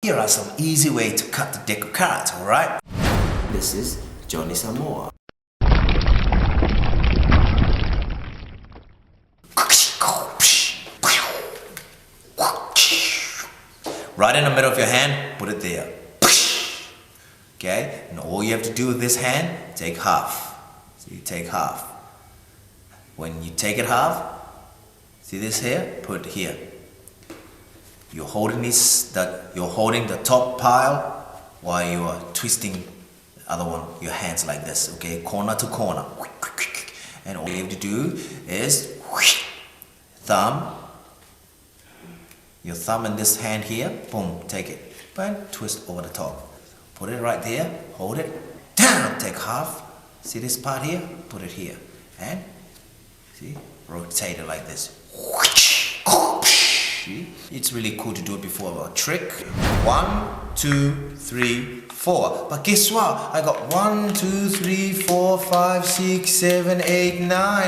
Here are some easy ways to cut the deck of cards, alright? This is JOHNNYSAMOA. Right in the middle of your hand, put it there. Okay, and all you have to do with this hand, take half. So you take half. When you take it half, see this here? Put it here. You're holding the top pile while you are twisting the other one, your hands like this, okay? Corner to corner. And all you have to do is your thumb in this hand here, boom, take it, and twist over the top. Put it right there, hold it, down, take half. See this part here? Put it here. And, see, rotate it like this. It's really cool to do it before a trick. 1, 2, 3, 4. But guess what? I got 1, 2, 3, 4, 5, 6, 7, 8, 9.